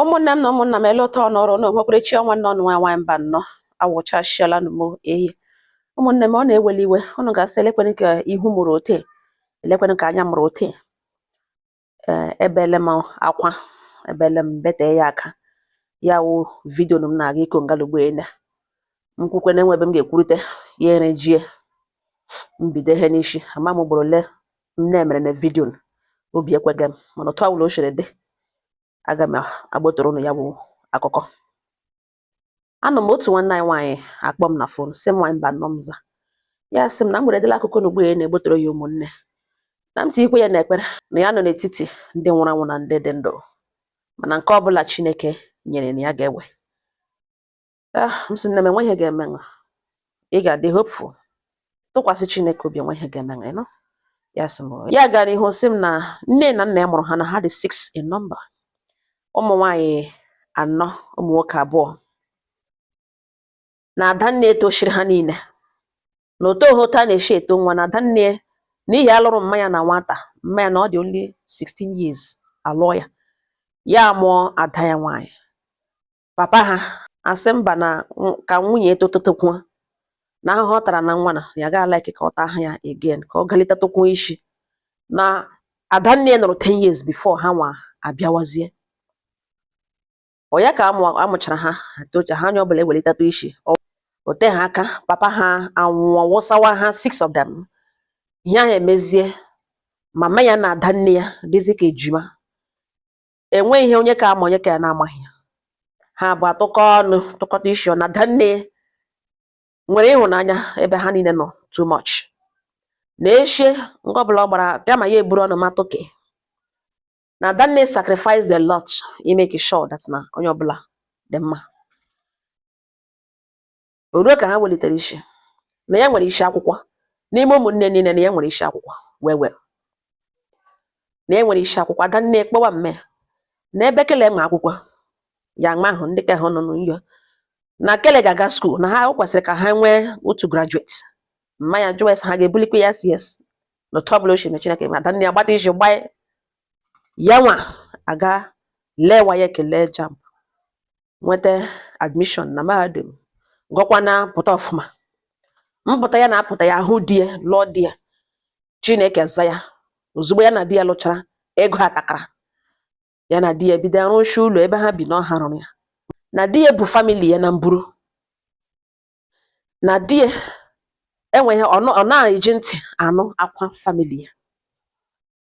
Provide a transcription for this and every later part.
Ụmụnne m na ụmụnna m ele ụtọ ọnọrọ na okpukperechi ọnwa nọ nwa mba nnọ awụchasịala m eyi. Ụmụnne m ọ na-eweli iwe unu ga-asị elekwenụ ka ihu mụrụ ote elekwenụ ka anya mụrụ ote. Ebele m akwa ebele m bete ya aka ya wụ vidio m na-aga iko ngalugbo ene nkwukwe na enwebe m ga-ekwurute ya erejie mbido ihe n'isi ama m ugboro ole m na-emere na vidio obi ekwega m mana otu ọbụla o siri dị aga m agbotoro unu ya bụ akụkọ. Anọ m otu nwanne anyị nwaanyị akpọ m na fon sị m nwaanyị mba nnọọ m za ya sị m na m weredela akụkọ n'ugbo ya na-egbotoro ya ụmụnne na m tikwe ya n'ekpere na ya nọ n'etiti ndị nwụrụ anwụ na ndị dị ndụ mana nke ọbụla Chineke nyere na ya ga-ewe. M sị nne m enwe ihe ga-eme ṅụ ị ga-adị hopeful tụkwasị Chineke obi enwe ihe ga-eme ṅụ ịnụ. Ya sị m ya gara ihu sị m na nne na nna ya mụrụ ha na ha dị 6 in number. Ụmụ nwaanyị 4 ụmụ nwoke 2 na Adanne etochiri ha niile na otu a na-eshi eto nwa na Adanne n'ihi alụrụ mmanya na nwata mmanya na ọ dị only 16 years alụọ ya ya mụọ ada ya nwaanyị. Papa ha asị mba na ka nwunye etototokwa na ahụhụ ọ tara na nwa na ya ga like ka ọ taa ha ya again ka ọ galitatokwa isi na Adanne nụrụ 10 years before ha nwa abịawazie. Ọ ya ka amụchara ha atocha ha anya ọbụla ewelitatụ isi ote ha aka papa ha anwụọ wụsawa ha 6 of them. Ihe ahụ emezie mama ya na Adanne ya dịzi ka ejima enweghị ihe onye ka ama onye ka ya na-amaghị ya. Ha abụọ atụkọ ọnụ tụkọta isi na Adanne nwere ịhụnanya ebe ha niile nọ too much na eshie nke ọbụla ọ gbara kama ya eburu ọnụ matụke na Adanne sacrificed a lot imeke sure that na onye ọbụla dị mma. O ruo ka ha welitere isi na ya nwere isi akwụkwọ n'ime ụmụnne niile na ya nwere isi akwụkwọ na ya nwere isi akwụkwọ. Adanne kpọwa mme na ebe kele nwe akwụkwọ ya nwa ahụ ndị ka ha nọ n'ụyọ na kele ga-aga skuul na ha kwesịrị ka ha nwee otu graduate mmanya jụọ ha ga-ebulikwa ya yes na otu ọbụla o si na Chineke ma Adanne agbata isi gbaa ya nwa aga lewa ya ekele JAMB nweta admission na mahadum gọkwa na pụta ọfụma. Mpụta ya na-apụta ya ahụ di ya lụọ di ya Chineke za ya ozugbo ya na di ya lụchara ego atakara ya na di ya bido arụshi ụlọ ebe ha bi n'ọha rụrụ ya na di ya bụ famili ya na mburu na di ya enweghị ọ na-eji ntị anụ akwa famili ya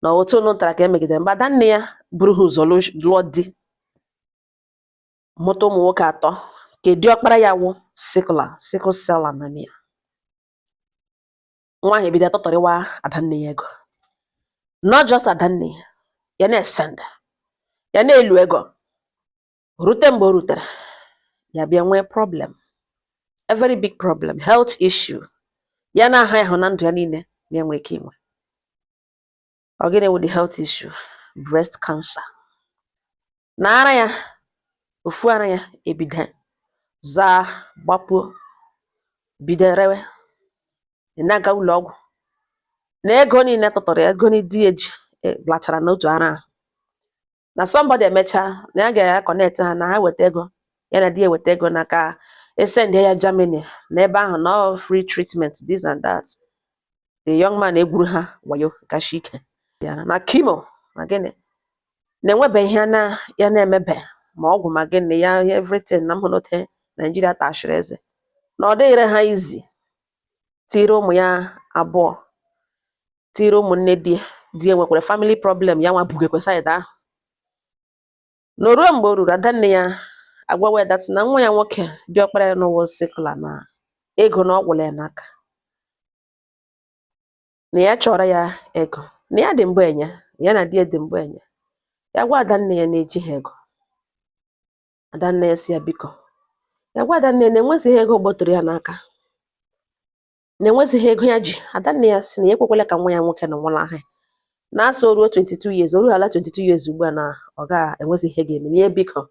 na otu unu tara ka emegidere mgbe Adanne ya buru ha ụzọ lụọ di mụta ụmụ nwoke 3 ka diọkpara ya wụ sickle cell anemia. Nwa ahụ ebido tọtọrịwa Adanne ya ego not just Adanne ya na-esend ya na-elu ego rute mgbe o rutere ya bịa nwee problem a very big problem health issue ya na-aha ahụ na ndụ ya niile na enwe ike inwe. Ọ gịnị wụ the health issue? Breast cancer. Na ara ya ofu ara ya ebido zaa gbapuo bido rewe na-aga ụlọ ọgwụ na ego niile tụtụrụ ego di eji lachara n'otu ara ahụ na somebody emecha na ya ga-akọnekt ha na ha weta ego ya na di ya weta ego na ka esend ya Germany na ebe ahụ no free treatment this and that. The young man egwuru ha wayo kashi ike na chemo na gịnị na-enwebe ihe ya na-emebe ma ọgwụ ma gịnị ya everything na mhụnote Nigeria tashiri eze na ọ dịghịre ha izi tiri ụmụ ya 2 tiri ụmụnne di ya nwekwara family problem ya nwa bugekwe side ahụ na o ruo mgbe o ruru Adanne ya agwawa dat na nwa ya nwoke diọkpara ya n'ụwa sikla na ego na ọgwụla ya n'aka na ya chọrọ ya ego na ya dị mbụ enye ya na di ya dị mbụ enye ya gwa Adanne ya na-eji ha ego. Adanne ya si ya biko ya gwa Adanne na enwezighị ego gbotoro ya n'aka na enwezighị ego ya ji. Adanne ya si na ya ekwekwala ka nwa ya nwoke na nwụla ahụ na asị o ruo 22 years o ruhala 22 years ugbu a na ọ ga-enwezi ihe ga-eme ya biko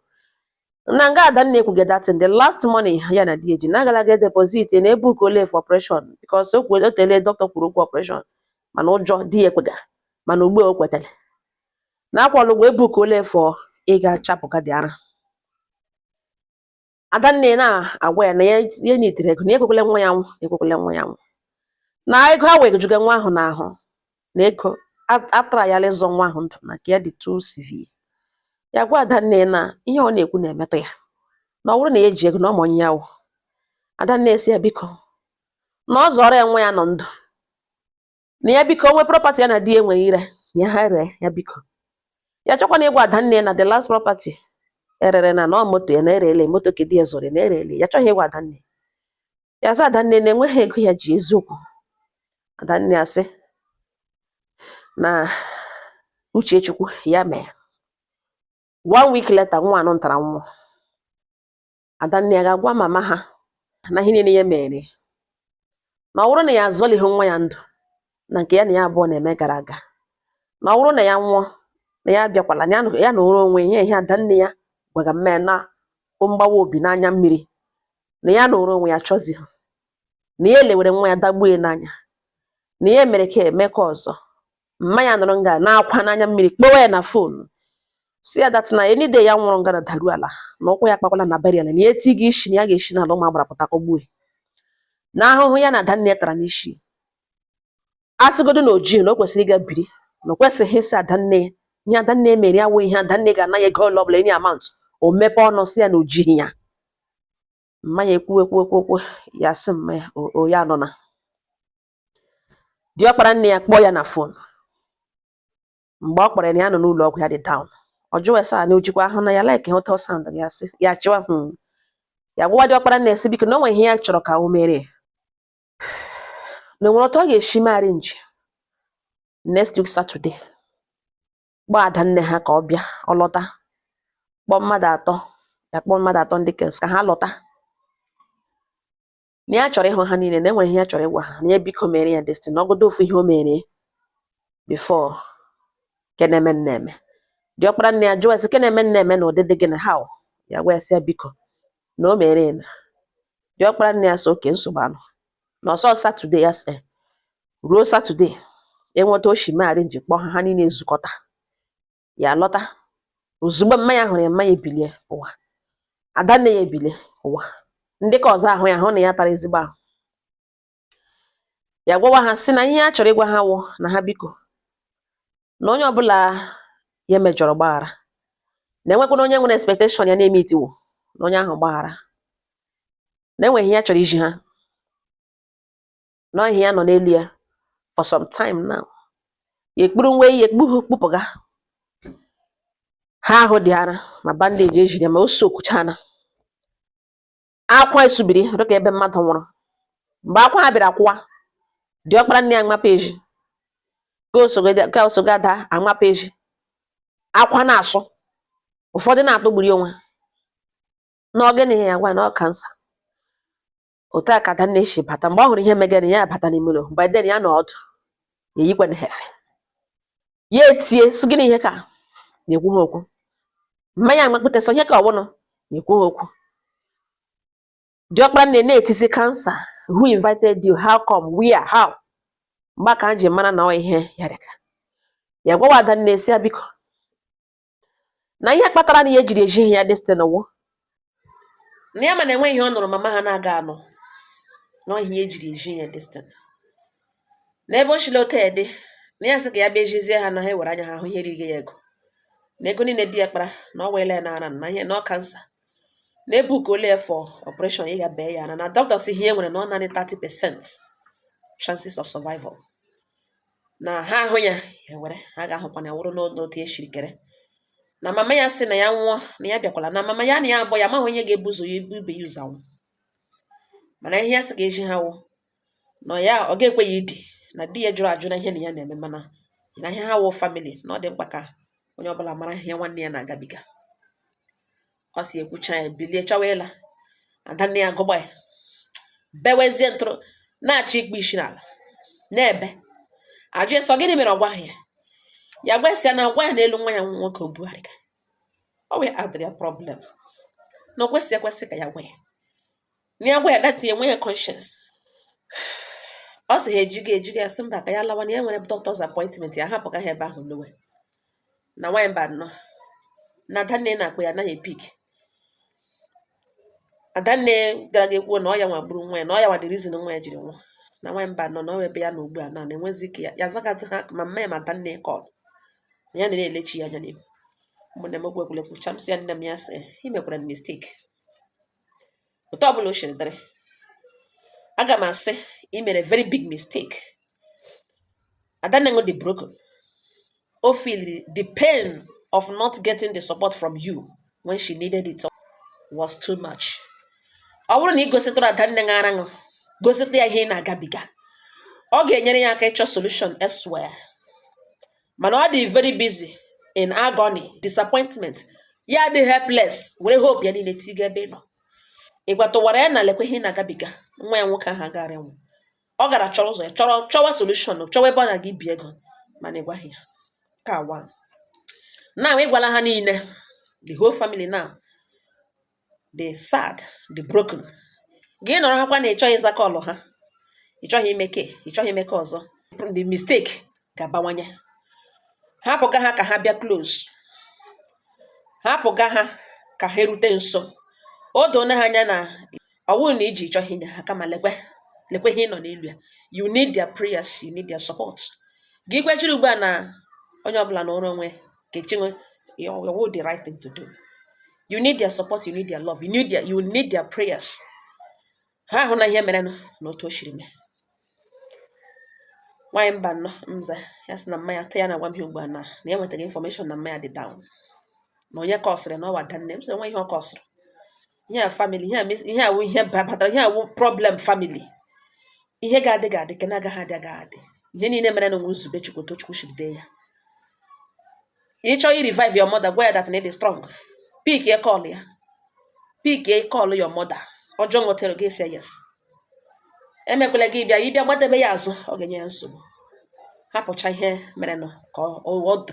na nga Adanne ekwuge datin the last money ya na di ya ji na agalaga deposit na ebuku ole for operation because o tele doctor kwuru okwu operation mana ụjọ di ya ekwega mana ugbu a o kwetara na akwụrụ ụgwọ ebuku ole for ị ga-achapụga dị ara. Adanne na-agwa ya na ya nitere ego na ekwekwele nwa ya nwụ ekwekwele nwa ya nwụ na ego ha wejuga nwa ahụ n'ahụ na ego atara ya ịzọ nwa ahụ ndụ na nke ya dị too severe. Ya gwa Adanne na ihe ọ na-ekwu na-emetụ ya na ọ bụrụ na ya eji ego na ọmụ ya wụ. Adanne si ya biko na ọ zọrọ ya nwa ya nọ ndụ na ya biko onwe property ya na di ya enweghị ire ya ha ree ya biko. Ya chọkwana ịgwa Adanne na the last property erere na ọ moto ya na-erele moto ka di ya zọrọ na-erele ya chọghị ịgwa Adanne. Ya sị Adanne na enweghị ego ya ji eziokwu. Adanne asị na Uchechukwu ya mee. 1 week later nwa anọ ntara nwụọ. Adanne ya ga-agwa mama ha na ihe niile ya mere na ọ bụrụ na ya azọlighị nwa ya ndụ na nke ya na ya abụọ na-eme gara aga na ọ bụrụ na ya nwụọ na ya abịakwala na ya na onwe ihe Adanne ya gwaga mme na mgbawa obi n'anya mmiri na ya na onwe ya chọzighị na ya elewere nwa ya dagbuo ya n'anya na ya mere ka emeka ọzọ. Mma ya nọrọ nga na-akwa n'anya mmiri kpọwa ya na fonu si ya dat na enide ya nwụrụ nga na daru ala na ụkwụ ya kpakwala na burial na ya etighị isi na ya ga-esi n'ala ụmụ agbara pụta kọgbuo na ahụhụ ya na Adanne tara n'isi. Asịgodo na oji na o kwesịrị ịga biri na o kwesịghị ịsị Adanne ihe Adanne mere ya wụ ihe Adanne ga-ana ya ego ọbụla enye amount o mepe ọnụ si ya na ojighị ya. Mma ya ekwu ya sị mma ya o ya nọ na diọkpara nne ya kpọọ ya na fon. Mgbe ọ kpọrọ ya na ya nọ n'ụlọ ọgwụ ya dị down ọ jụọ esa na ojikwa ahụ na ya like ultrasound ya sị ya chịwa ya gwa diọkpara nne si biko na o nwere ihe ya chọrọ ka o mere na nwere ọtọ ọ ga-esi marry nji next week Saturday gba Adanne ha ka ọ bịa ọ lọta kpọọ mmadụ atọ ndị kens ka ha lọta na ya chọrọ ịhụ ha niile na enwere ihe ya chọrọ ịgwa ha na ya biko mere ya destin ọgụdụ ofu ihe o mere before keneme nneme. Diọkpara nne ya jụọ esi keneme nneme na ụdịdị gị na how ya gwa esi ya biko na o mere na diọkpara nne ya so oke nsogbu anụ na ọsọ Saturday ya sị ruo Saturday enweta oshi marry nji kpọọ ha niile ezukọta ya lọta ozugbo mma ya hụrụ ya mma ya ebilie ụwa. Adanne ya ebilie ụwa ndị ka ọzọ ahụ ya hụ na ya tara ezigbo ahụ. Ya gwawa ha sị na ihe a chọrọ ịgwa ha wụ na ha biko na onye ọbụla ya mejọrọ gbaghara na enwekwana onye nwere expectation ya na-eme itiwo na onye ahụ gbaghara na enweghị ihe ya chọrọ iji ha na ihe ya nọ n'elu ya for some time now. Ya ekpuru nwe ya ekpughu kpụpụga ha ahụ dị ara ma bandage ejiri ma o sokwuchana akwa esubiri dịka ebe mmadụ nwụrụ. Mgbe akwa ha bịara akwụwa diọkpara nne ya amapa eji ka osoga ada amapa eji akwa na-asụ ụfọdụ na-atụgburi onwe na ogene ya gwa na ọ kansa. Otu a ka Adanne si bata mgbe ọ hụrụ ihe megara ya bata n'ime ụlọ mgbe den ya nọ ọdụ ya yikwana ha efe ya etie sị gịnị ihe ka na-ekwu ha okwu. Mma ya amakpụta sọ ihe ka ọwụnụ na-ekwu ha okwu. Diọkpara nne na-etisi kansa who invited you how come where how mgbe ka ji mara na ọ ihe ya dịka. Ya gwawa Adanne si ya biko na ihe kpatara na ya ejiri ejighị ya destin wụ na ya ma na enweghị ihe ọ nụrụ mama ha na-aga anụ na ihe ejiri eji ya destin na ebe o shile ote dị na ya sị ka ya bịa ejizie ha na ha ewere anya ha ahụ ihe erighi ya ego na ego niile di ya kpara na ọ weela ya n'ara na ihe na ọ kansa na ebu ka ole ya for operation ị ga-bee ya na doctor si ihe nwere na ọ naanị 30% chances of survival na ha ahụ ya ewere ha ga-ahụkwa na wụrụ n'otu eshiri kere na mama ya sị na ya nwụọ na ya bịakwala na mama ya na ya abụọ ya amaghị onye ga-ebuzo ya ibe ya ụzọ anwụ mana ihe ya sị ga-eji ha wụ na ya ọ ga-ekwe ya ịdị na di ya jụrụ ajụ na ihe na ya na-eme mana na ihe ha wụ family na ọ dị mkpa ka onye ọbụla mara ihe nwanne ya na-agabiga. Ọ si ekwucha ya bilie chọwa ịla Adanne ya gụgba ya bewezie ntụrụ na-achọ ikpe isi n'ala na-ebe ajụ sọ gịnị mere ọ gwaghị ya ya gwesịa na gwa ya n'elu nwa ya nwoke Obuarịga ọ wee adịrị ya problem na o kwesị ekwesị ka ya gwa ya na ya gwa ya dati enwe ya conscience. Ọ sị ha ejiga ya sị mba ka ya lawa na ya nwere doctor's appointment ya hapụ ka ha ebe ahụ lewe na nwanyị mba nnọọ na Adanne na-akpọ ya anaghị epik. Adanne gara ga ekwuo na ọ ya nwa gburu nwa ya, na ọ ya nwa the reason nwa ya jiri nwụọ. Na Nwamba nọ na ebe ya na ugbu a na-enwezi ike ya zagata ha ma mma ya ma Adanne kọl. Na ya na-elechi ya anya n'ihu. Mgbe m egwu egwuregwu chamsi ya nne m ya sị, "Ị mekwara mistake." Otu ọbụla o siri dịrị, aga m asị, "Ị mere very big mistake." Adanne dị broken. O feel the pain of not getting the support from you when she needed it was too much. Ọ bụrụ na ị gositara Adanne ṅara ṅụ, gosita ya ihe ị na-agabiga, ọ ga-enyere ya aka ịchọ solution elsewhere. Mana ọ dị very busy in agony, disappointment. Ya dị helpless, were hope ya niile tiga ebe ị nọ. Ị gwatụwara ya na lekwe ihe ị na-agabiga, nwa ya nwoke ahụ agara enwu. Ọ gara chọrọ ụzọ ya, chọwa solution, chọwa ebe ọ na-aga ibi ego, mana ị gwaghị ya. Ka one. Now ị gwala ha niile, the whole family now, the sad, the broken. Gị nọrọ ha kwa na ị chọghị ịza kọlụ ha, ị chọghị ime ka ọzọ. The mistake ga-abawanye. Hapụga ha ka ha bịa close. Hapụga ha ka ha erute nso. O doona ha anya na ọ bụrụ na iji chọghị inye ha, kama lekwe ihe nọ n'elu ya. You need their prayers, you need their support. Gị gwechiri ugbu a na onye ọbụla n'ọrụ onwe kechinwe, you the right thing to do. You need their support, you need their love, you need their prayers. Ha hụ na ihe mere n'otu o shiri mee. Nwanyị mba nọ mza ya sị na mma ya ya na-agwa m ihe ugbu a na ya nwetaghị information na mma ya dị down. Na onye kọsịrị na ọwa Adanne. M sị nwa ihe ọ kọsịrị. Ihe a family, ihe awụ ihe batara, ihe awụ problem family. Ihe ga-adị ka na-agaghị adị. Ihe niile mere na onwe nzube Chukwu Tochukwu shiri dee ya. Ị chọọ i revive your mother, gwa ya that need strong. Pick a call ya. Pick a call your mother. Ọjọọ nwetara gị say yes. Emekwela gị ịbịa gbadebe ya azụ, ọ ga-enye ya nsogbu. Hapụcha ihe mere nọ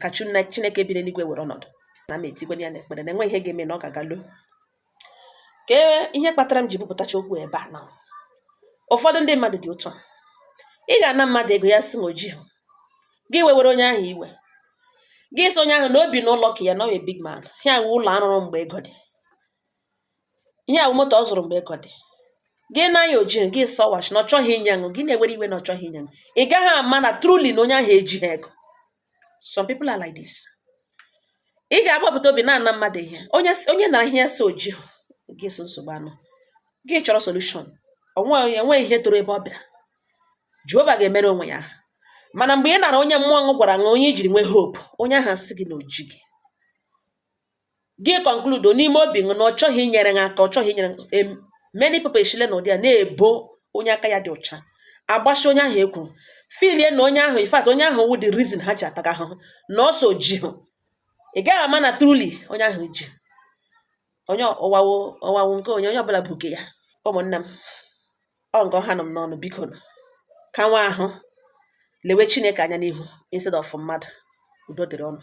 ka Chineke bi n'eluigwe were ọnọdụ. Na m etigwe ya n'ekpere na enwe ihe ga-eme na ọ ga-agalu. Ke ihe kpatara m ji bupụtacha okwu ebe a na ụfọdụ ndị mmadụ dị ụtọ. Ị ga-ana mmadụ ego ya sị oji. Gị wewere onye ahụ iwe. Gị sị onye ahụ na obi n'ụlọ ka ya na ọ wee big man. Ihe awụ ụlọ arụrụ mgbe ego dị. Ihe awụ moto ọ zụrụ mgbe ego dị. Gị na ya oji, gị sọwachi na ọ chọghị inye aṅụ, gị na-ewere iwe na ọ chọghị inye aṅụ. Ị gaghị ama na truly na onye ahụ ejighị ego. Some people are like this. Ị ga-agbapụta obi na-ana mmadụ ihe. Onye nara ihe ya si oji, gị so nsogbu anụ. Gị chọrọ solution. Onwe ihe toro ebe ọ bịara. Jehova ga-emere onwe ya. Mana mgbe ị nara onye mmụọ ṅụ gwara ṅụ, onye ijiri nwee hope, onye ahụ asị gị na oji gị. Gị conclude n'ime obi ṅụ na ọ chọghị inyere aka, ọ chọghị inyere. Many people eshile na ụdị a na-ebo onye aka ya dị ọcha. Agbashi onye ahụ ekwu. Filie na onye ahụ, in fact, onye ahụ wụ the reason ha ji ataga ahụhụ. Na ọsọ ji hụ. Ị gaghị ama na truly onye ahụ ji. Onye ọwawo nke onye ọbụla bụ nke ya. Ụmụnne m, ọ nke ọha nọ m n'ọnụ, biko ka nwa ahụ lewe Chineke anya n'ihu instead of mmadụ. Udo dịrị ọnụ.